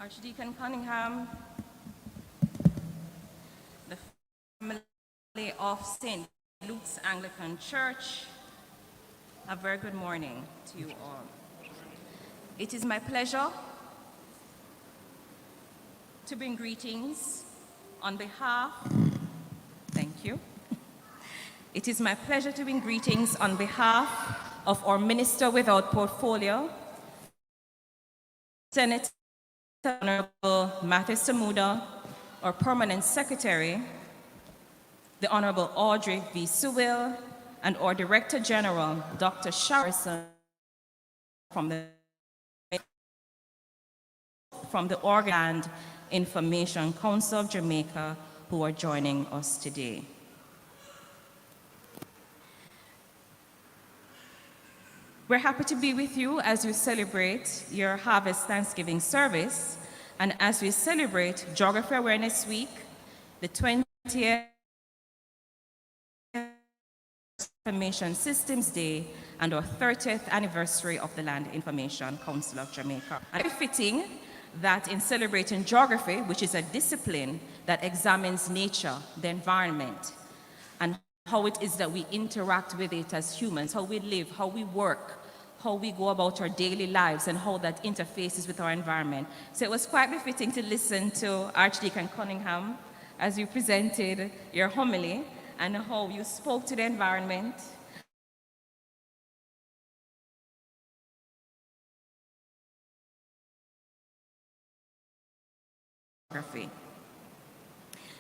Archdeacon Cunningham, the family of St. Luke's Anglican Church, a very good morning to you all. It is my pleasure to bring greetings on behalf, thank you. It is my pleasure to bring greetings on behalf of our Minister without Portfolio, Senator Honorable Matthew Samuda, our Permanent Secretary, the Honorable Audrey V. Sewell, and our Director General, Dr. Sharrison, from the Organ and Information Council of Jamaica, who are joining us today. We're happy to be with you as you celebrate your Harvest Thanksgiving service and as we celebrate Geography Awareness Week, the 20th Information Systems Day, and our 30th anniversary of the Land Information Council of Jamaica. And it's fitting that in celebrating geography, which is a discipline that examines nature, the environment, and how it is that we interact with it as humans, how we live, how we work, how we go about our daily lives, and how that interfaces with our environment. So it was quite befitting to listen to Archdeacon Cunningham as you presented your homily and how you spoke to the environment.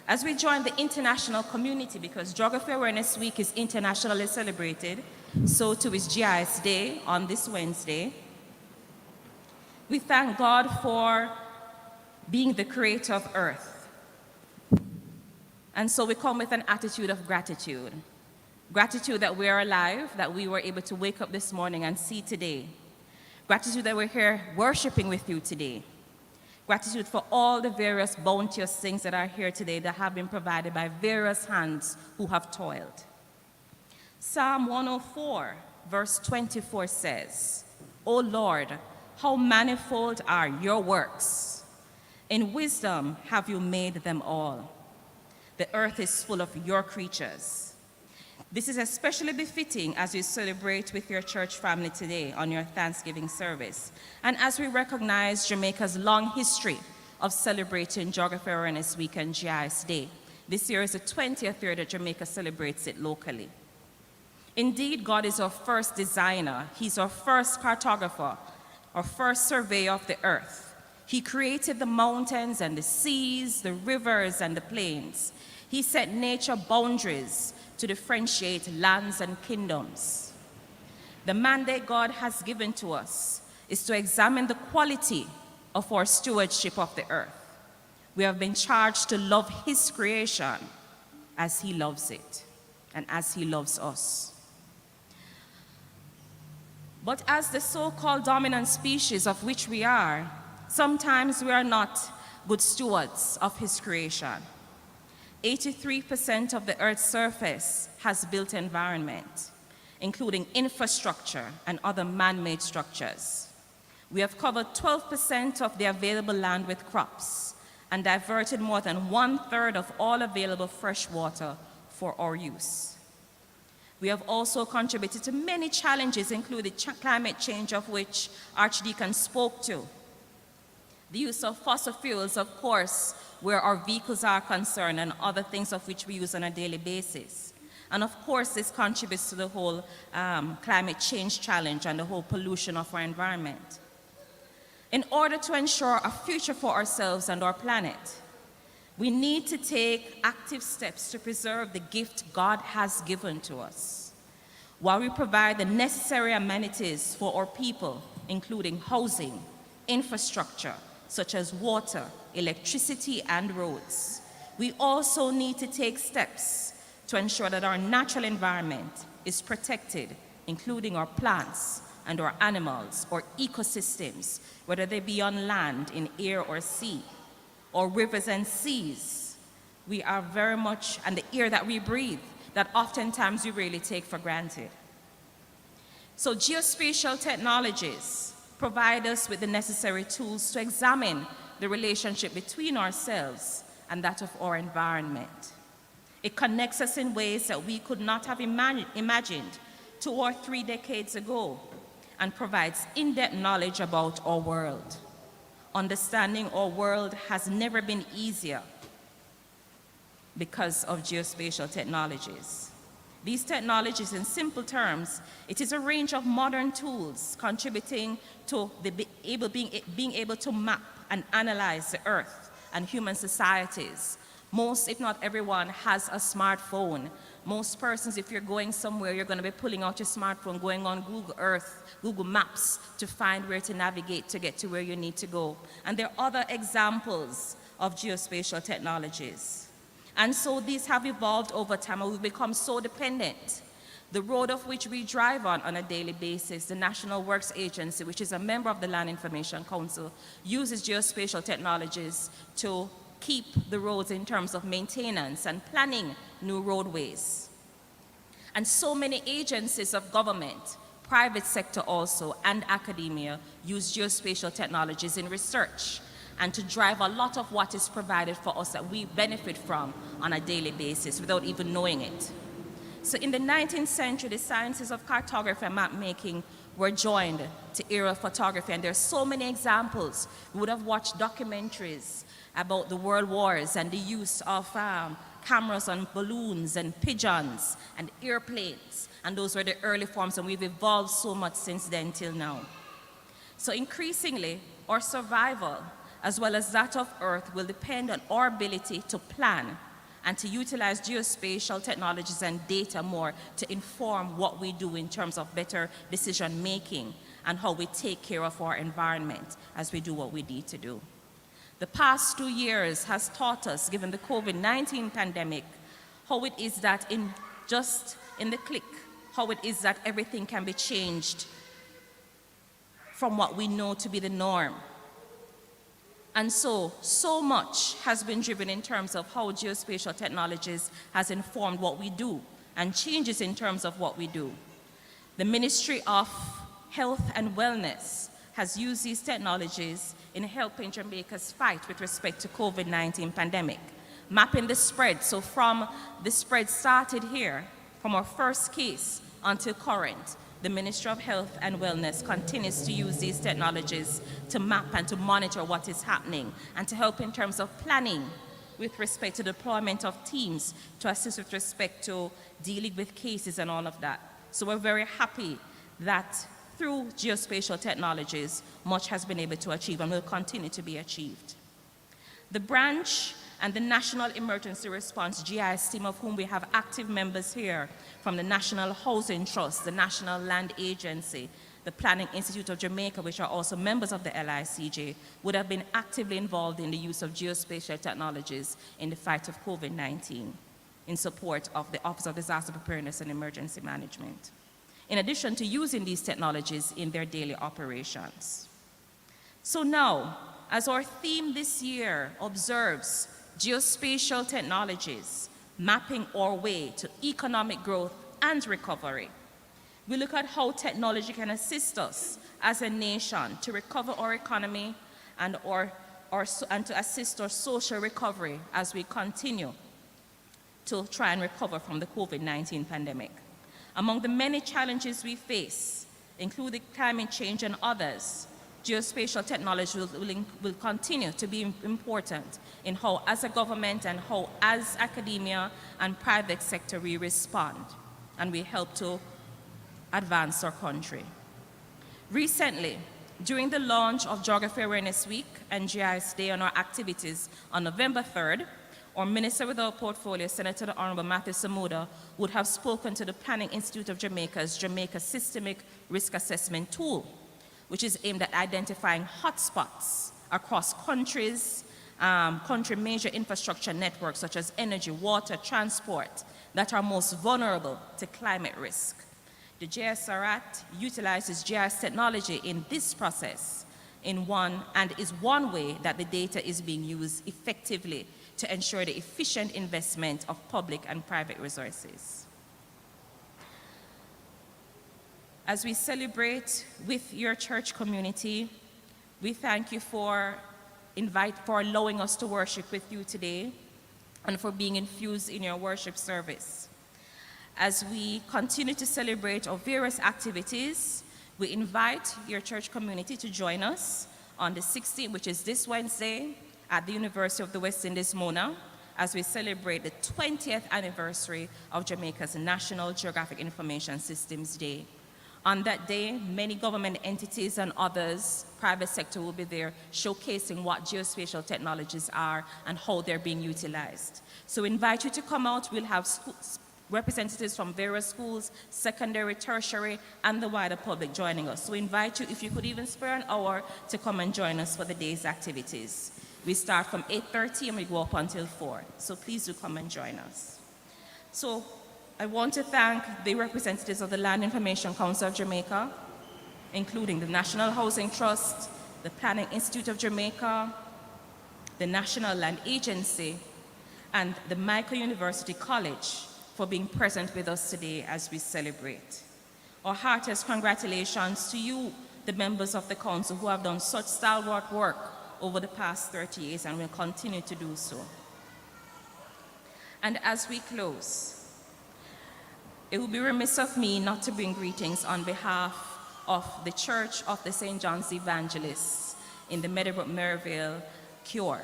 As we join the international community, because Geography Awareness Week is internationally celebrated, so too is GIS Day on this Wednesday. We thank God for being the creator of Earth. And so we come with an attitude of gratitude. Gratitude that we are alive, that we were able to wake up this morning and see today. Gratitude that we're here worshiping with you today. Gratitude for all the various bounteous things that are here today that have been provided by various hands who have toiled. Psalm 104, verse 24 says, "O Lord, how manifold are your works. In wisdom have you made them all. The earth is full of your creatures." This is especially befitting as you celebrate with your church family today on your Thanksgiving service, and as we recognize Jamaica's long history of celebrating Geography Awareness Week and GIS Day. This year is the 20th year that Jamaica celebrates it locally. Indeed, God is our first designer. He's our first cartographer, our first surveyor of the earth. He created the mountains and the seas, the rivers and the plains. He set nature boundaries to differentiate lands and kingdoms. The mandate God has given to us is to examine the quality of our stewardship of the earth. We have been charged to love His creation as He loves it and as He loves us. But as the so-called dominant species of which we are, sometimes we are not good stewards of His creation. 83% of the Earth's surface has built environment, including infrastructure and other man-made structures. We have covered 12% of the available land with crops and diverted more than 1/3 of all available fresh water for our use. We have also contributed to many challenges, including climate change, of which Archdeacon spoke to. The use of fossil fuels, of course, where our vehicles are concerned, and other things of which we use on a daily basis. And of course, this contributes to the whole climate change challenge and the whole pollution of our environment. In order to ensure a future for ourselves and our planet, we need to take active steps to preserve the gift God has given to us, while we provide the necessary amenities for our people, including housing, infrastructure, such as water, electricity, and roads. We also need to take steps to ensure that our natural environment is protected, including our plants and our animals, or ecosystems, whether they be on land, in air or sea, or rivers and seas. We are very much, and the air that we breathe, that oftentimes we really take for granted. So geospatial technologies provide us with the necessary tools to examine the relationship between ourselves and that of our environment. It connects us in ways that we could not have imagined 2 or 3 decades ago, and provides in-depth knowledge about our world. Understanding our world has never been easier because of geospatial technologies. These technologies, in simple terms, it is a range of modern tools contributing to being able to map and analyze the earth and human societies. Most, if not everyone, has a smartphone. Most persons, if you're going somewhere, you're going to be pulling out your smartphone, going on Google Earth, Google Maps to find where to navigate to get to where you need to go. And there are other examples of geospatial technologies. And so these have evolved over time, and we've become so dependent. The road of which we drive on a daily basis, the National Works Agency, which is a member of the Land Information Council, uses geospatial technologies to keep the roads in terms of maintenance and planning new roadways. And so many agencies of government, private sector also, and academia use geospatial technologies in research and to drive a lot of what is provided for us that we benefit from on a daily basis without even knowing it. So in the 19th century, the sciences of cartography and map making were joined to aerial photography, and there are so many examples. We would have watched documentaries about the world wars and the use of cameras on balloons and pigeons and airplanes, and those were the early forms, and we've evolved so much since then till now. So increasingly, our survival, as well as that of Earth, will depend on our ability to plan and to utilize geospatial technologies and data more to inform what we do in terms of better decision making and how we take care of our environment as we do what we need to do. The past 2 years has taught us, given the COVID-19 pandemic, how it is that in the click, how it is that everything can be changed from what we know to be the norm. And so much has been driven in terms of how geospatial technologies has informed what we do and changes in terms of what we do. The Ministry of Health and Wellness has used these technologies in helping Jamaica's fight with respect to COVID-19 pandemic, mapping the spread. So from the spread started here, from our first case until current, the Ministry of Health and Wellness continues to use these technologies to map and to monitor what is happening and to help in terms of planning with respect to deployment of teams to assist with respect to dealing with cases and all of that. So we're very happy that through geospatial technologies, much has been able to achieve and will continue to be achieved. The branch and the National Emergency Response GIS team, of whom we have active members here from the National Housing Trust, the National Land Agency, the Planning Institute of Jamaica, which are also members of the LICJ, would have been actively involved in the use of geospatial technologies in the fight of COVID-19 in support of the Office of Disaster Preparedness and Emergency Management, in addition to using these technologies in their daily operations. So now, as our theme this year observes geospatial technologies mapping our way to economic growth and recovery, we look at how technology can assist us as a nation to recover our economy and to assist our social recovery as we continue to try and recover from the COVID-19 pandemic. Among the many challenges we face, including climate change and others, geospatial technology will continue to be important in how, as a government and how, as academia and private sector, we respond and we help to advance our country. Recently, during the launch of Geography Awareness Week and GIS Day on our activities on November 3rd, our Minister with our portfolio, Senator the Honorable Matthew Samuda, would have spoken to the Planning Institute of Jamaica's Jamaica Systemic Risk Assessment Tool, which is aimed at identifying hotspots across countries, country major infrastructure networks such as energy, water, transport, that are most vulnerable to climate risk. The JSRAT utilizes GIS technology in this process and is one way that the data is being used effectively to ensure the efficient investment of public and private resources. As we celebrate with your church community, we thank you for for allowing us to worship with you today and for being infused in your worship service. As we continue to celebrate our various activities, we invite your church community to join us on the 16th, which is this Wednesday, at the University of the West Indies, Mona, as we celebrate the 20th anniversary of Jamaica's National Geographic Information Systems Day. On that day, many government entities and others, private sector, will be there showcasing what geospatial technologies are and how they're being utilized. So we invite you to come out. We'll have representatives from various schools, secondary, tertiary, and the wider public joining us. So we invite you, if you could even spare an hour, to come and join us for the day's activities. We start from 8:30 and we go up until 4. So please do come and join us. So I want to thank the representatives of the Land Information Council of Jamaica, including the National Housing Trust, the Planning Institute of Jamaica, the National Land Agency, and the Michael University College for being present with us today as we celebrate. Our heartiest congratulations to you, the members of the council, who have done such stalwart work over the past 30 years and will continue to do so. And as we close, it would be remiss of me not to bring greetings on behalf of the Church of the St. John's Evangelists in the Meadowbrook Maryvale Cure.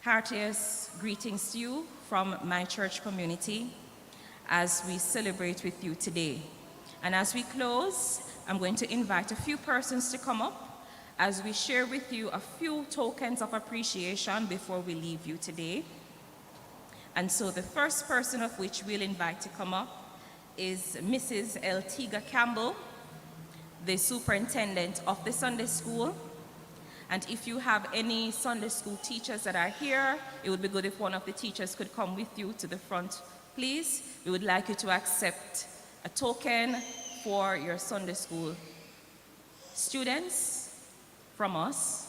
Heartiest greetings to you from my church community as we celebrate with you today. And as we close, I'm going to invite a few persons to come up as we share with you a few tokens of appreciation before we leave you today. And so the first person of which we'll invite to come up is Mrs. Eltiga Campbell, the superintendent of the Sunday school. And if you have any Sunday school teachers that are here, it would be good if one of the teachers could come with you to the front, please. We would like you to accept a token for your Sunday school students from us.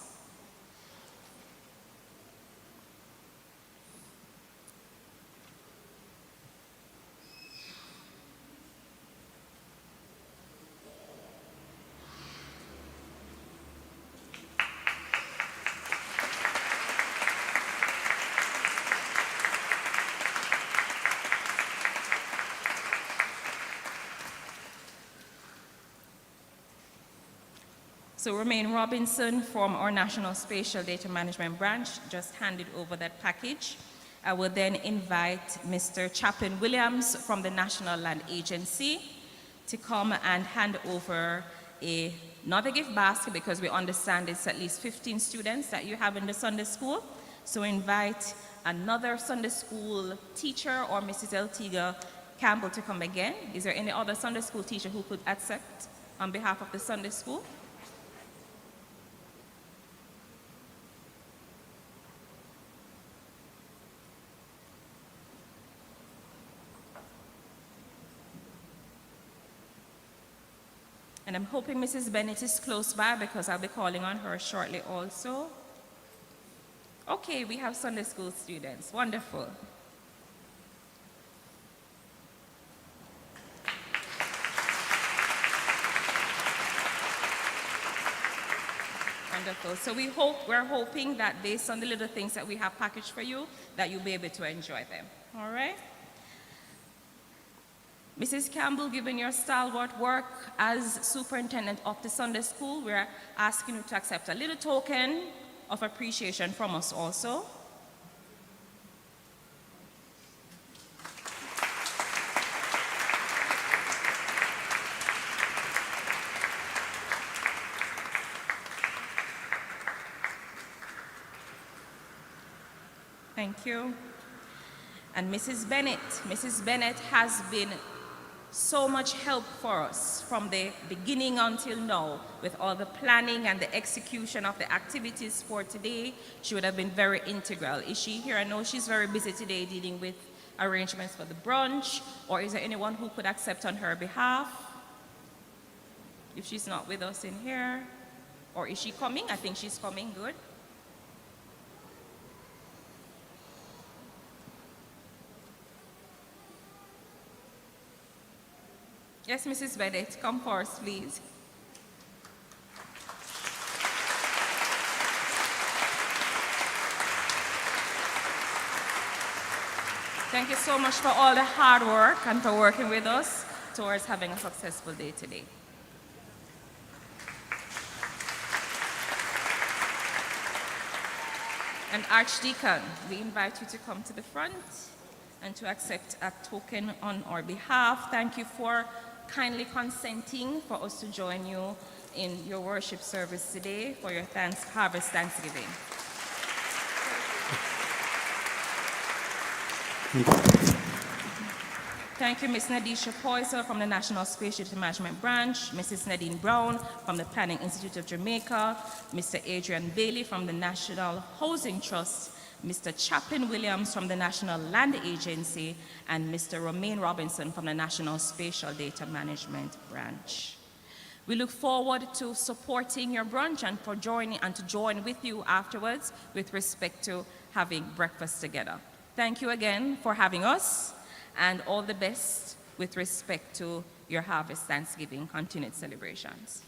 So Romaine Robinson from our National Spatial Data Branch just handed over that package. I will then invite Mr. Chaplain Williams from the National Land Agency to come and hand over another gift basket, because we understand it's at least 15 students that you have in the Sunday school. So invite another Sunday school teacher or Mrs. Eltiga Campbell to come again. Is there any other Sunday school teacher who could accept on behalf of the Sunday school? And I'm hoping Mrs. Bennett is close by, because I'll be calling on her shortly also. Okay, we have Sunday school students. Wonderful. Wonderful. So we're hoping that based on the little things that we have packaged for you, that you'll be able to enjoy them. All right? Mrs. Campbell, given your stalwart work as superintendent of the Sunday school, we're asking you to accept a little token of appreciation from us also. Thank you. And Mrs. Bennett has been so much help for us from the beginning until now with all the planning and the execution of the activities for today. She would have been very integral. Is she here? I know she's very busy today dealing with arrangements for the brunch, or is there anyone who could accept on her behalf? If she's not with us in here, or is she coming? I think she's coming. Good. Yes, Mrs. Bennett, come first, please. Thank you so much for all the hard work and for working with us towards having a successful day today. And Archdeacon, we invite you to come to the front and to accept a token on our behalf. Thank you for kindly consenting for us to join you in your worship service today for your Harvest Thanksgiving. Thank you, Ms. Nadisha Poisel from the National Spatial Data Branch, Mrs. Nadine Brown from the Planning Institute of Jamaica, Mr. Adrian Bailey from the National Housing Trust, Mr. Chaplin Williams from the National Land Agency, and Mr. Romain Robinson from the National Spatial Data Management Branch. We look forward to supporting your brunch and to join with you afterwards with respect to having breakfast together. Thank you again for having us, and all the best with respect to your Harvest Thanksgiving continued celebrations.